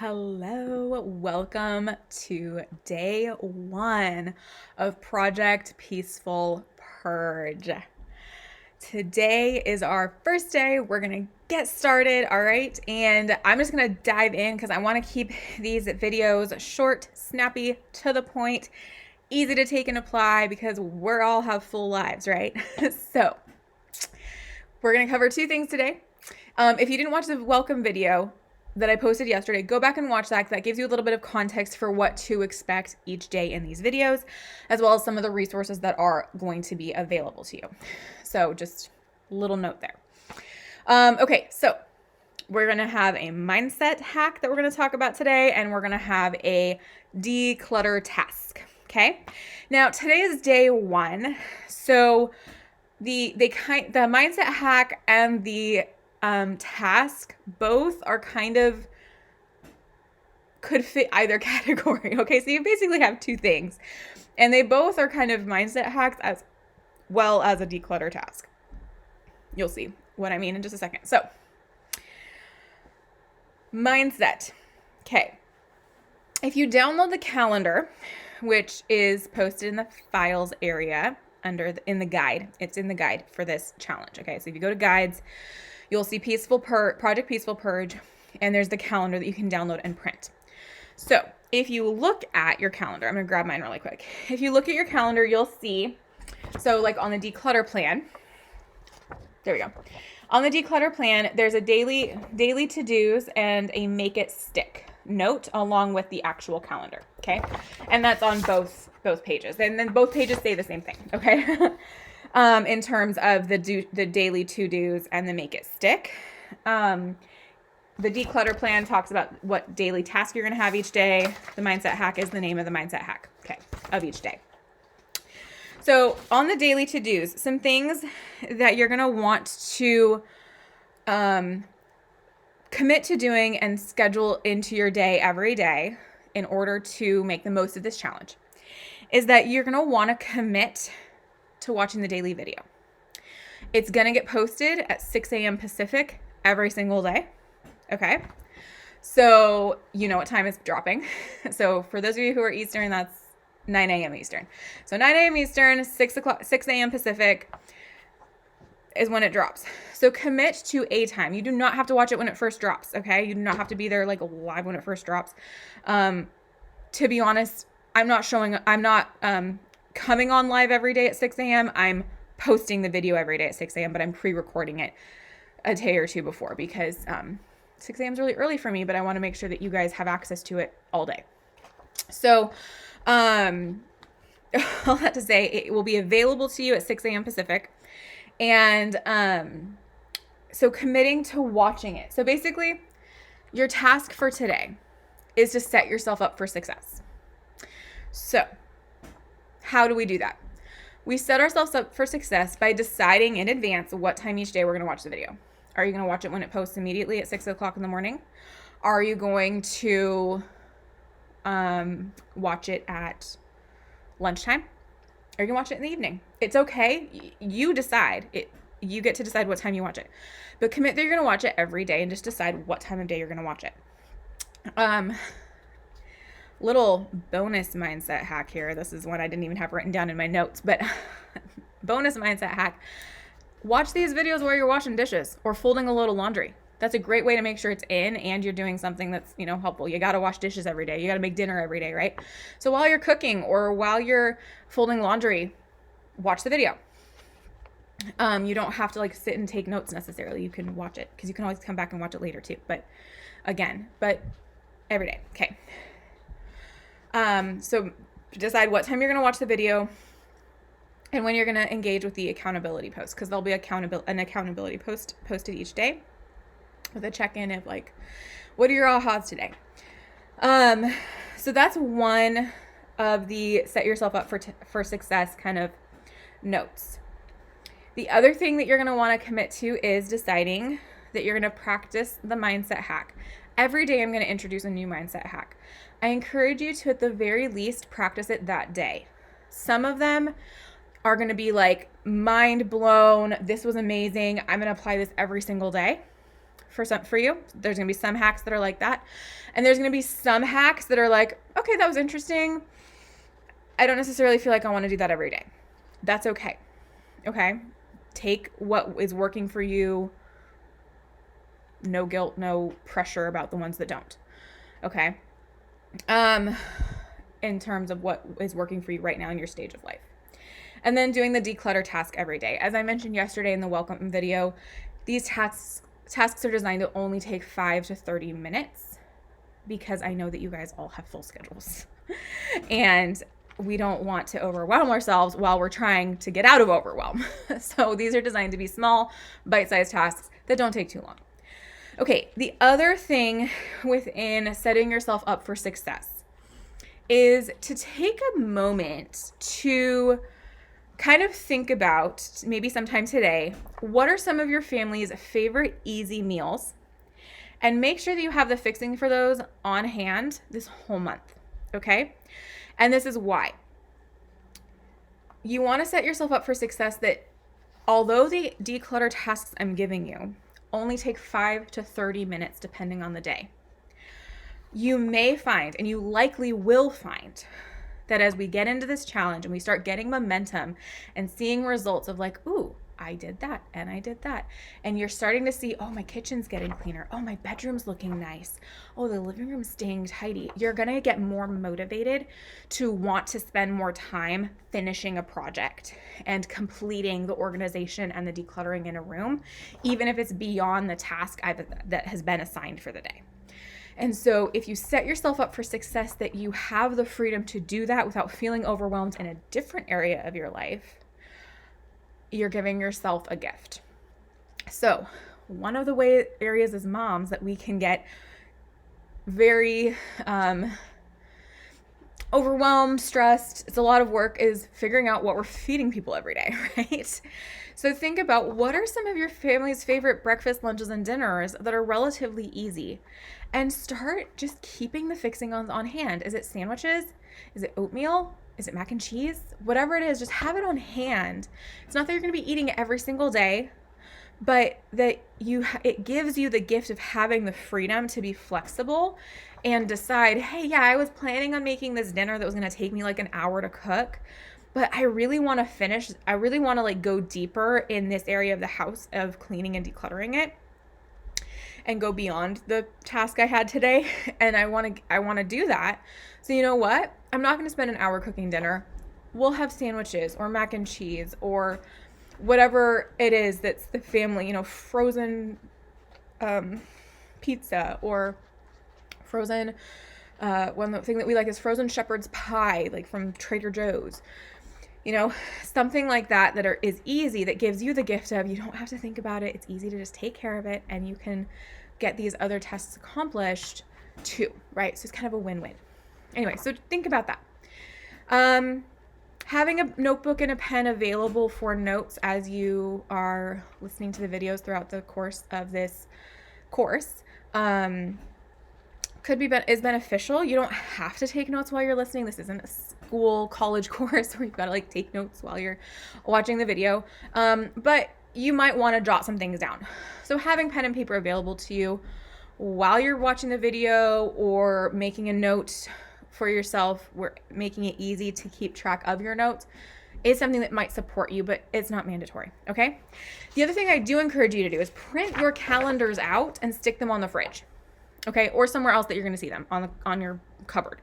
Hello, welcome to day one of Project Peaceful Purge. Today is our first day. We're going to get started, all right? And I'm just going to dive in because I want to keep these videos short, snappy, to the point, easy to take and apply because we all have full lives, right? So we're going to cover two things today. If you didn't watch the welcome video that I posted yesterday, go back and watch that. That gives you a little bit of context for what to expect each day in these videos, as well as some of the resources that are going to be available to you. So just a little note there. Okay, so we're going to have a mindset hack that we're going to talk about today, and we're going to have a declutter task. Okay, now today is day one. So the mindset hack and the task both are kind of could fit either category. Okay, so you basically have two things, and they both are kind of mindset hacks as well as a declutter task. You'll see what I mean in just a second. So mindset. Okay, if you download the calendar, which is posted in the files area in the guide, it's in the guide for this challenge. Okay, so if you go to guides, you'll see Project Peaceful Purge, and there's the calendar that you can download and print. So if you look at your calendar, I'm going to grab mine really quick. If you look at your calendar, you'll see, so like on the declutter plan, there we go. On the declutter plan, there's a daily to-dos and a make it stick note along with the actual calendar, okay? And that's on both pages. And then both pages say the same thing, okay? In terms of the daily to-dos and the make it stick. The declutter plan talks about what daily task you're going to have each day. The mindset hack is the name of the mindset hack, okay, of each day. So on the daily to-dos, some things that you're going to want to commit to doing and schedule into your day every day in order to make the most of this challenge is that you're going to want to commit to watching the daily video. It's going to get posted at 6 a.m. Pacific every single day. Okay. So you know what time it's dropping. So for those of you who are Eastern, that's 9 a.m. Eastern. So 9 a.m. Eastern, 6 a.m. Pacific is when it drops. So commit to a time. You do not have to watch it when it first drops. Okay. You do not have to be there like live when it first drops. To be honest, I'm not coming on live every day at 6 a.m. I'm posting the video every day at 6 a.m., but I'm pre-recording it a day or two before because 6 a.m. is really early for me, but I want to make sure that you guys have access to it all day. So all that to say, it will be available to you at 6 a.m. Pacific. And so committing to watching it. So basically, your task for today is to set yourself up for success. So how do we do that? We set ourselves up for success by deciding in advance what time each day we're going to watch the video. Are you going to watch it when it posts immediately at 6 o'clock in the morning? Are you going to watch it at lunchtime? Are you going to watch it in the evening? It's okay. You decide. You get to decide what time you watch it. But commit that you're going to watch it every day and just decide what time of day you're going to watch it. Little bonus mindset hack here. This is one I didn't even have written down in my notes, but bonus mindset hack. Watch these videos while you're washing dishes or folding a load of laundry. That's a great way to make sure it's in and you're doing something that's, helpful. You got to wash dishes every day. You got to make dinner every day, right? So while you're cooking or while you're folding laundry, watch the video. You don't have to sit and take notes necessarily. You can watch it because you can always come back and watch it later too. But every day. Okay. So decide what time you're going to watch the video and when you're going to engage with the accountability post, because there'll be an accountability post posted each day with a check-in of what are your ahas today? So that's one of the set yourself up for success kind of notes. The other thing that you're going to want to commit to is deciding that you're going to practice the mindset hack. Every day I'm going to introduce a new mindset hack. I encourage you to, at the very least, practice it that day. Some of them are going to be mind blown. This was amazing. I'm going to apply this every single day. for you. There's going to be some hacks that are like that. And there's going to be some hacks that are like, okay, that was interesting. I don't necessarily feel like I want to do that every day. That's okay. Okay. Take what is working for you. No guilt, no pressure about the ones that don't. Okay. In terms of what is working for you right now in your stage of life. And then doing the declutter task every day. As I mentioned yesterday in the welcome video, these tasks are designed to only take 5 to 30 minutes because I know that you guys all have full schedules. And we don't want to overwhelm ourselves while we're trying to get out of overwhelm. So these are designed to be small, bite-sized tasks that don't take too long. Okay, the other thing within setting yourself up for success is to take a moment to kind of think about, maybe sometime today, what are some of your family's favorite easy meals? And make sure that you have the fixing for those on hand this whole month, okay? And this is why. You want to set yourself up for success that although the declutter tasks I'm giving you only take 5 to 30 minutes depending on the day, you may find, and you likely will find, that as we get into this challenge and we start getting momentum and seeing results of like, ooh, I did that and I did that. And you're starting to see, oh, my kitchen's getting cleaner. Oh, my bedroom's looking nice. Oh, the living room's staying tidy. You're going to get more motivated to want to spend more time finishing a project and completing the organization and the decluttering in a room, even if it's beyond the task that has been assigned for the day. And so if you set yourself up for success, that you have the freedom to do that without feeling overwhelmed in a different area of your life, you're giving yourself a gift. So one of the areas as moms that we can get very overwhelmed, stressed, it's a lot of work, is figuring out what we're feeding people every day, right? So think about, what are some of your family's favorite breakfast, lunches, and dinners that are relatively easy? And start just keeping the fixing on hand. Is it sandwiches? Is it oatmeal? Is it mac and cheese? Whatever it is, just have it on hand. It's not that you're going to be eating it every single day, but that it gives you the gift of having the freedom to be flexible and decide, hey, yeah, I was planning on making this dinner that was going to take me like an hour to cook, but I really want to finish. I really want to like go deeper in this area of the house of cleaning and decluttering it, and go beyond the task I had today. And I want to do that. So you know what? I'm not going to spend an hour cooking dinner. We'll have sandwiches or mac and cheese or whatever it is that's the family, frozen pizza, or frozen, one thing that we like is frozen shepherd's pie, like from Trader Joe's. Something like that is easy, that gives you the gift of, you don't have to think about it. It's easy to just take care of it, and you can get these other tasks accomplished too, right? So it's kind of a win-win. Anyway, so think about that. Having a notebook and a pen available for notes as you are listening to the videos throughout the course of this course is beneficial. You don't have to take notes while you're listening. This isn't a school, college course where you've got to like take notes while you're watching the video. But you might want to jot some things down. So having pen and paper available to you while you're watching the video, or making a note for yourself, making it easy to keep track of your notes, is something that might support you, but it's not mandatory, okay? The other thing I do encourage you to do is print your calendars out and stick them on the fridge, okay? Or somewhere else that you're going to see them, on your cupboard,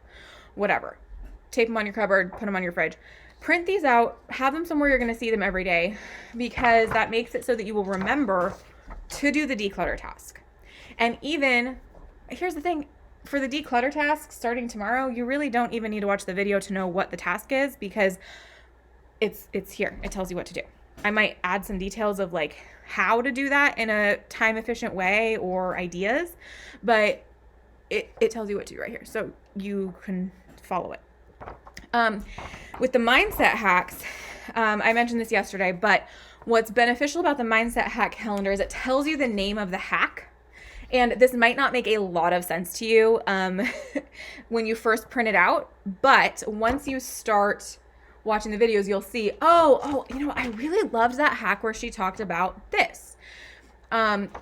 whatever. Tape them on your cupboard, put them on your fridge. Print these out, have them somewhere you're going to see them every day, because that makes it so that you will remember to do the declutter task. And even, here's the thing, for the declutter task starting tomorrow, you really don't even need to watch the video to know what the task is, because it's here. It tells you what to do. I might add some details of like how to do that in a time efficient way, or ideas, but it tells you what to do right here. So you can follow it. With the mindset hacks, I mentioned this yesterday, but what's beneficial about the mindset hack calendar is it tells you the name of the hack. And this might not make a lot of sense to you when you first print it out, but once you start watching the videos, you'll see, I really loved that hack where she talked about this.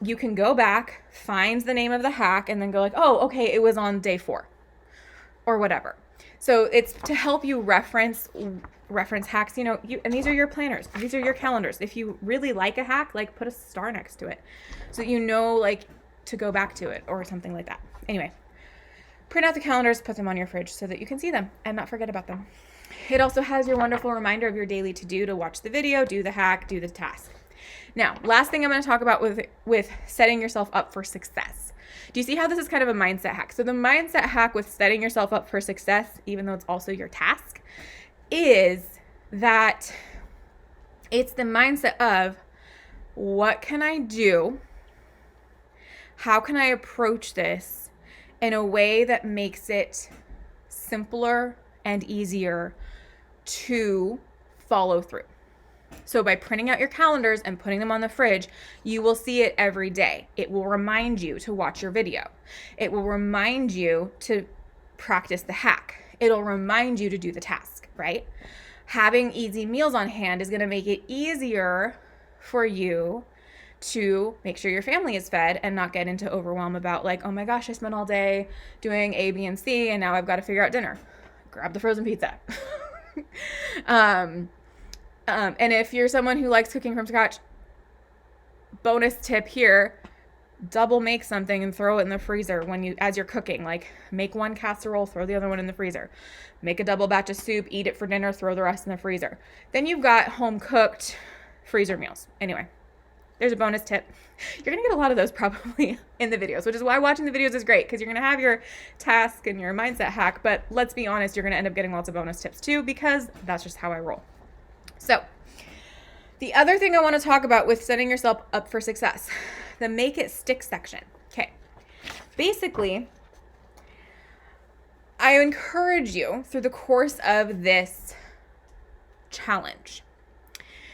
you can go back, find the name of the hack, and then go like, oh, okay, it was on day 4 or whatever. So it's to help you reference hacks, and these are your planners. These are your calendars. If you really like a hack, like put a star next to it so that you know like to go back to it or something like that. Anyway, print out the calendars, put them on your fridge so that you can see them and not forget about them. It also has your wonderful reminder of your daily to-do to watch the video, do the hack, do the task. Now, last thing I'm going to talk about with setting yourself up for success. Do you see how this is kind of a mindset hack? So the mindset hack with setting yourself up for success, even though it's also your task, is that it's the mindset of what can I do? How can I approach this in a way that makes it simpler and easier to follow through? So by printing out your calendars and putting them on the fridge, you will see it every day. It will remind you to watch your video. It will remind you to practice the hack. It'll remind you to do the task, right? Having easy meals on hand is going to make it easier for you to make sure your family is fed and not get into overwhelm about like, oh my gosh, I spent all day doing A, B, and C, and now I've got to figure out dinner. Grab the frozen pizza. And if you're someone who likes cooking from scratch, bonus tip here, double make something and throw it in the freezer as you're cooking. Like make one casserole, throw the other one in the freezer. Make a double batch of soup, eat it for dinner, throw the rest in the freezer. Then you've got home cooked freezer meals. Anyway, there's a bonus tip. You're going to get a lot of those probably in the videos, which is why watching the videos is great, because you're going to have your task and your mindset hack, but let's be honest, you're going to end up getting lots of bonus tips too, because that's just how I roll. So the other thing I want to talk about with setting yourself up for success, the make it stick section. Okay. Basically, I encourage you through the course of this challenge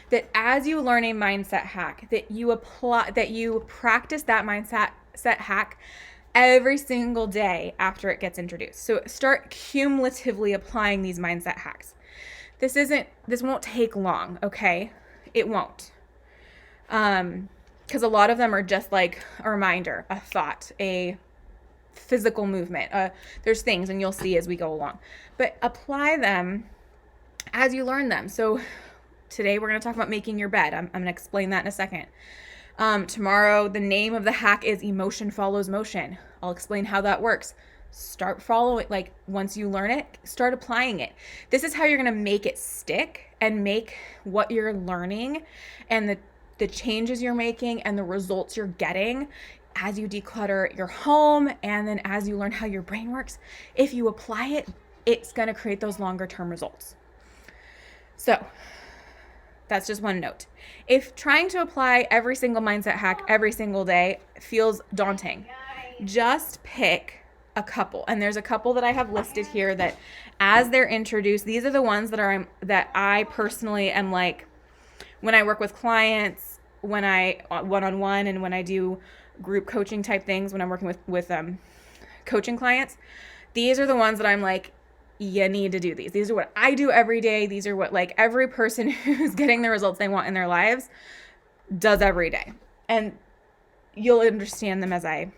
that as you learn a mindset hack, that you practice that mindset hack every single day after it gets introduced. So start cumulatively applying these mindset hacks. This won't take long, okay? It won't. Because a lot of them are just like a reminder, a thought, a physical movement. There's things, and you'll see as we go along. But apply them as you learn them. So today we're going to talk about making your bed. I'm going to explain that in a second. Tomorrow, the name of the hack is emotion follows motion. I'll explain how that works. Start following, like once you learn it, start applying it. This is how you're going to make it stick and make what you're learning and the changes you're making and the results you're getting as you declutter your home and then as you learn how your brain works. If you apply it, it's going to create those longer term results. So that's just one note. If trying to apply every single mindset hack every single day feels daunting, just pick a couple. And there's a couple that I have listed here that as they're introduced, these are the ones that I personally am like, when I work with clients, when I one-on-one and when I do group coaching type things, when I'm working with coaching clients, these are the ones that I'm like, you need to do these. These are what I do every day. These are what like every person who's getting the results they want in their lives does every day. And you'll understand them as I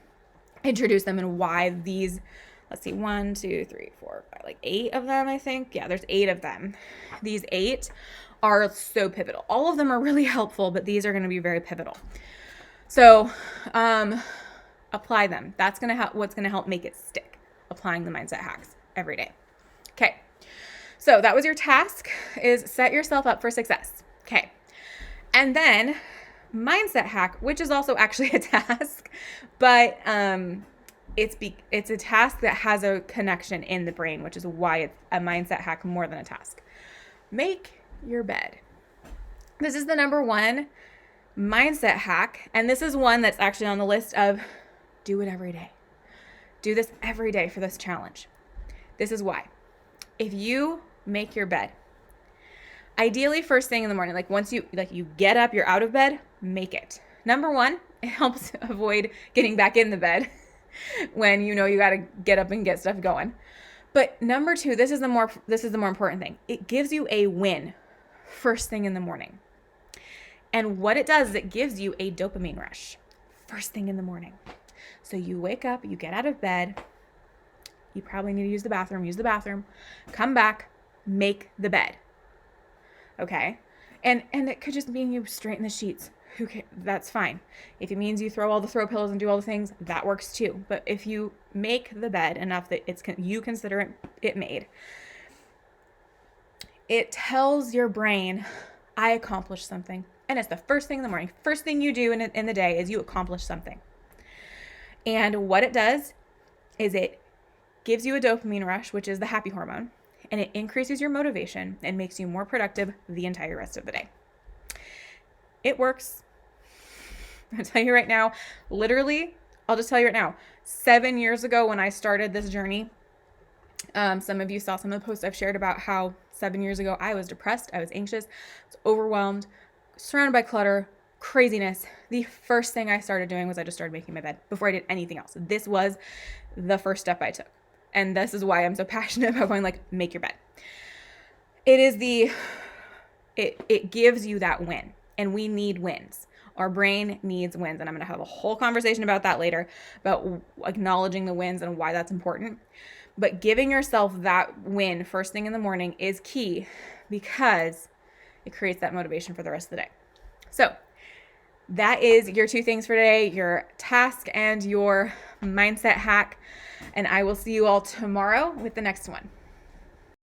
introduce them and why these, let's see, 1, 2, 3, 4, 5, like 8 of them, I think. Yeah, there's 8 of them. These 8 are so pivotal. All of them are really helpful, but these are going to be very pivotal. So, apply them. That's going to help. What's going to help make it stick. Applying the mindset hacks every day. Okay. So that was your task, is set yourself up for success. Okay. And then mindset hack, which is also actually a task, but it's a task that has a connection in the brain, which is why it's a mindset hack more than a task. Make your bed. This is the number 1 mindset hack, and this is one that's actually on the list of do it every day. Do this every day for this challenge. This is why. If you make your bed, ideally first thing in the morning, like once you get up, you're out of bed, make it. Number 1, it helps avoid getting back in the bed when you know you got to get up and get stuff going. But number 2, this is the more important thing. It gives you a win first thing in the morning. And what it does is it gives you a dopamine rush. first thing in the morning. So you wake up, you get out of bed, you probably need to use the bathroom, come back, make the bed. Okay? And it could just mean you straighten the sheets. That's fine. If it means you throw all the throw pillows and do all the things, that works too. But if you make the bed enough that you consider it made, it tells your brain, I accomplished something. And it's the first thing in the morning. First thing you do in the day is you accomplish something. And what it does is it gives you a dopamine rush, which is the happy hormone, and it increases your motivation and makes you more productive the entire rest of the day. It works. I'll tell you right now, literally, I'll just tell you right now, 7 years ago when I started this journey, some of you saw some of the posts I've shared about how 7 years ago I was depressed, I was anxious, I was overwhelmed, surrounded by clutter, craziness. The first thing I started doing was I just started making my bed before I did anything else. This was the first step I took. And this is why I'm so passionate about going like, make your bed. It gives you that win. And we need wins. Our brain needs wins. And I'm going to have a whole conversation about that later, about acknowledging the wins and why that's important. But giving yourself that win first thing in the morning is key because it creates that motivation for the rest of the day. So that is your 2 things for today, your task and your mindset hack. And I will see you all tomorrow with the next one.